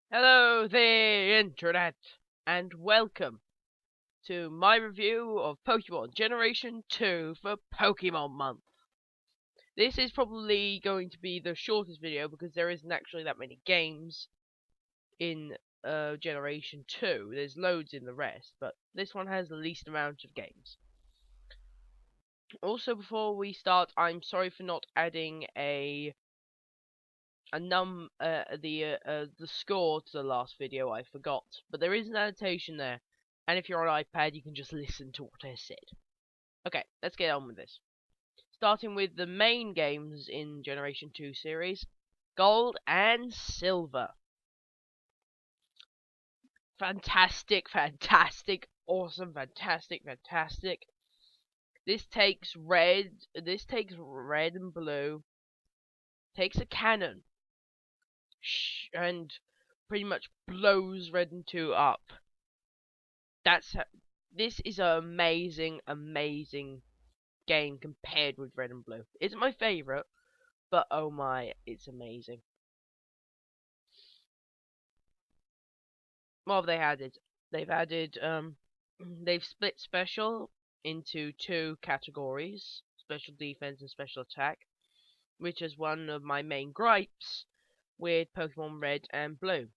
Hello the internet, and welcome to my review of Pokemon Generation 2 for Pokemon Month. This is probably going to be the shortest video because there isn't actually that many games in Generation 2. There's loads in the rest, but this one has the least amount of games. Also, before we start, I'm sorry for not adding the score to the last video. I forgot, but there is an annotation there, and if you're on iPad you can just listen to what I said. Okay, let's get on with this, starting with the main games in Generation 2 series, Gold and Silver. Fantastic, awesome, fantastic. This takes red and blue, takes a cannon and pretty much blows red and 2 up. This is an amazing game compared with Red and Blue. It's my favorite, but oh my, it's amazing. What have they added? They've added they've split special into two categories, special defense and special attack, which is one of my main gripes with Pokemon Red and Blue.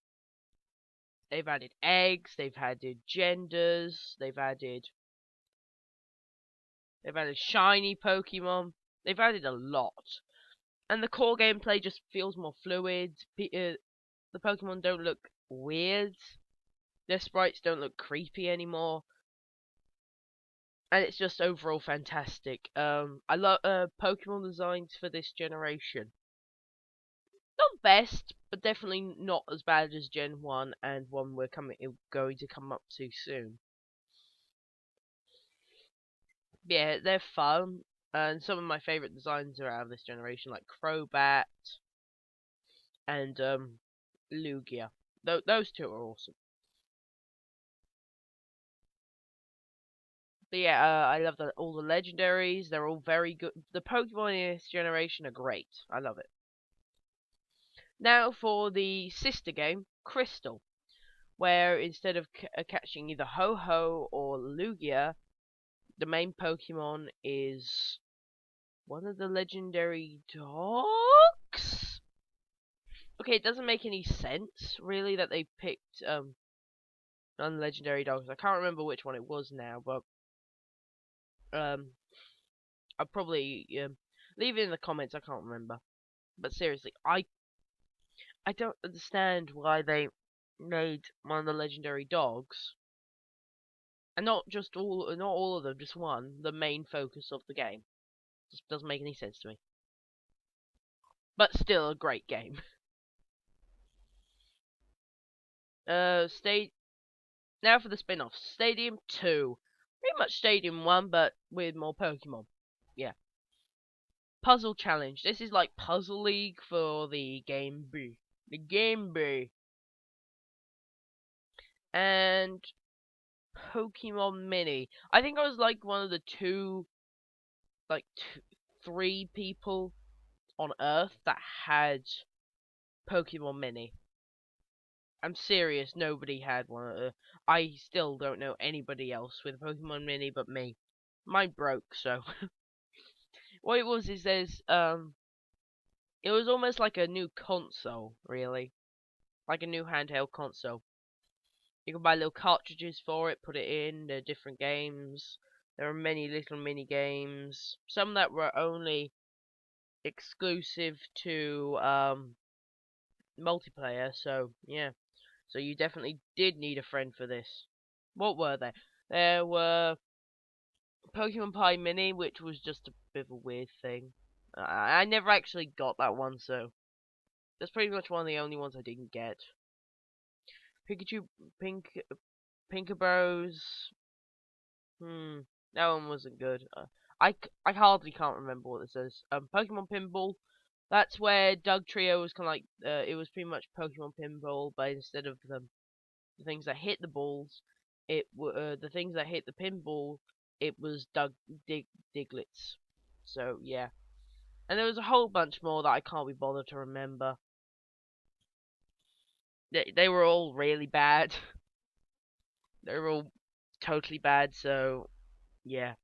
They've added eggs, they've added genders, they've added shiny Pokemon. They've added a lot. And the core gameplay just feels more fluid. The Pokemon don't look weird. Their sprites don't look creepy anymore. And it's just overall fantastic. I love Pokemon designs for this generation. Not best, but definitely not as bad as Gen 1 and one we're going to come up to soon. Yeah, they're fun. And some of my favorite designs are out of this generation, like Crobat and Lugia. Those two are awesome. But yeah, I love all the legendaries. They're all very good. The Pokemon in this generation are great. I love it. Now for the sister game, Crystal, where instead of catching either Ho-Oh or Lugia, the main Pokemon is one of the legendary dogs? Okay, it doesn't make any sense, really, that they picked non-legendary dogs. I can't remember which one it was now, but I'll probably leave it in the comments. I can't remember. But seriously, I don't understand why they made one of the legendary dogs, and not all of them, just one, the main focus of the game. Just doesn't make any sense to me. But still a great game. Stay Now for the spin-offs. Stadium 2. Pretty much Stadium 1, but with more Pokemon. Yeah. Puzzle Challenge. This is like Puzzle League for the Game Boy. The Game Boy. And Pokemon Mini. I think I was like one of the three people on Earth that had Pokemon Mini. I'm serious, nobody had one. I still don't know anybody else with Pokemon Mini but me. Mine broke, so. What it was is it was almost like a new console, really. Like a new handheld console. You can buy little cartridges for it, put it in, there are different games. There are many little mini games. Some that were only exclusive to multiplayer, so yeah. So you definitely did need a friend for this. What were they? There were Pokemon Pie Mini, which was just a bit of a weird thing. I never actually got that one, so that's pretty much one of the only ones I didn't get. Pikachu, Pinkabros. That one wasn't good. I hardly can't remember what this is. Pokemon Pinball. That's where Dugtrio was kind of like, it was pretty much Pokemon Pinball, but instead of the things that hit the balls, the things that hit the pinball, it was Diglets. So yeah, and there was a whole bunch more that I can't be bothered to remember. They were all really bad. They were all totally bad. So yeah.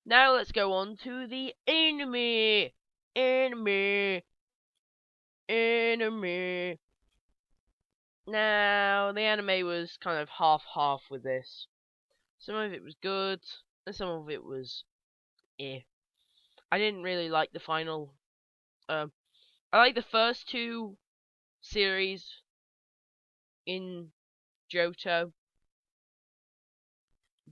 Now let's go on to the anime. Anime. Anime. Now, the anime was kind of half-half with this. Some of it was good, and some of it was eh. I didn't really like the final. Um, I like the first two series in Johto,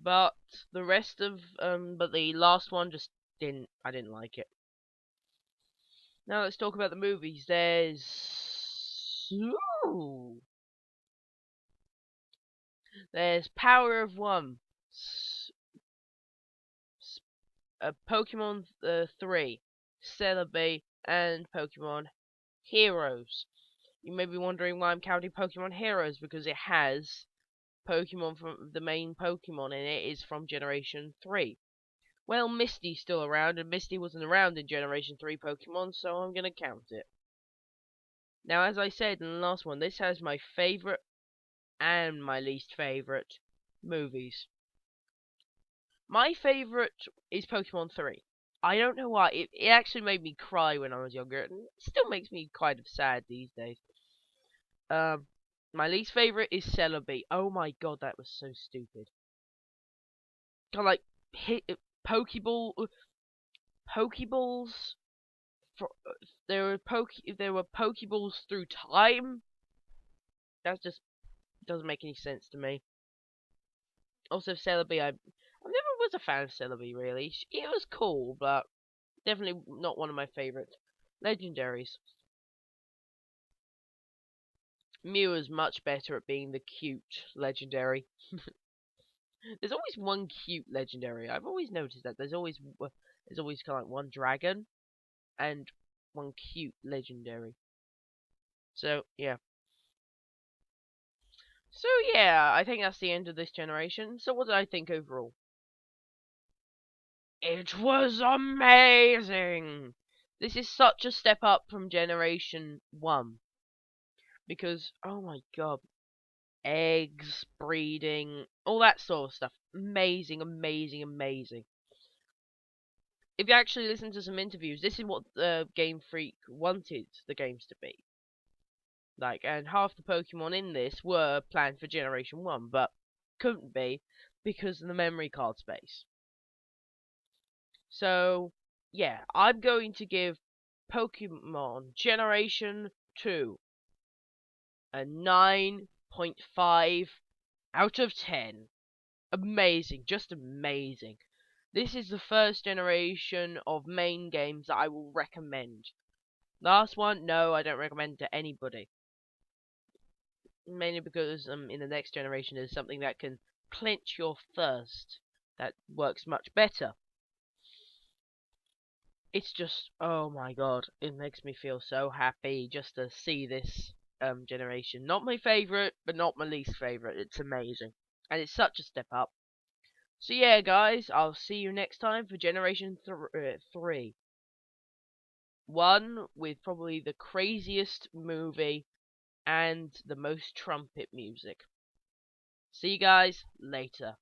but the last one just didn't. I didn't like it. Now let's talk about the movies. Ooh, there's Power of One, Pokemon 3, Celebi, and Pokemon Heroes. You may be wondering why I'm counting Pokemon Heroes, because it has Pokemon from the main Pokemon, and it is from Generation 3. Well, Misty's still around, and Misty wasn't around in Generation 3 Pokemon, so I'm gonna count it. Now, as I said in the last one, this has my favorite and my least favorite movies. My favorite is Pokemon 3. I don't know why. It actually made me cry when I was younger, and it still makes me kind of sad these days. Um, my least favorite is Celebi. Oh my god, that was so stupid. Kind of like hit Pokeball, Pokeballs. For, there were Pokeballs through time. That just doesn't make any sense to me. Also, Celebi, I never was a fan of Celebi really. It was cool, but definitely not one of my favorite legendaries. Mew is much better at being the cute legendary. There's always one cute legendary. I've always noticed that there's always kind of like one dragon and one cute legendary. So yeah. So yeah, I think that's the end of this generation. So what did I think overall? It was amazing. This is such a step up from Generation 1 because oh my god, eggs, breeding, all that sort of stuff. Amazing, amazing, amazing. If you actually listen to some interviews, this is what Game Freak wanted the games to be. Like, and half the Pokemon in this were planned for Generation 1, but couldn't be because of the memory card space. So, yeah, I'm going to give Pokemon Generation 2 a 9.5 out of 10. Amazing, just amazing. This is the first generation of main games that I will recommend. Last one, no, I don't recommend to anybody. Mainly because in the next generation there's something that can clench your thirst that works much better. It's just, oh my god, it makes me feel so happy just to see this generation. Not my favourite, but not my least favourite. It's amazing. And it's such a step up. So yeah, guys, I'll see you next time for Generation 3. One with probably the craziest movie and the most trumpet music. See you guys later.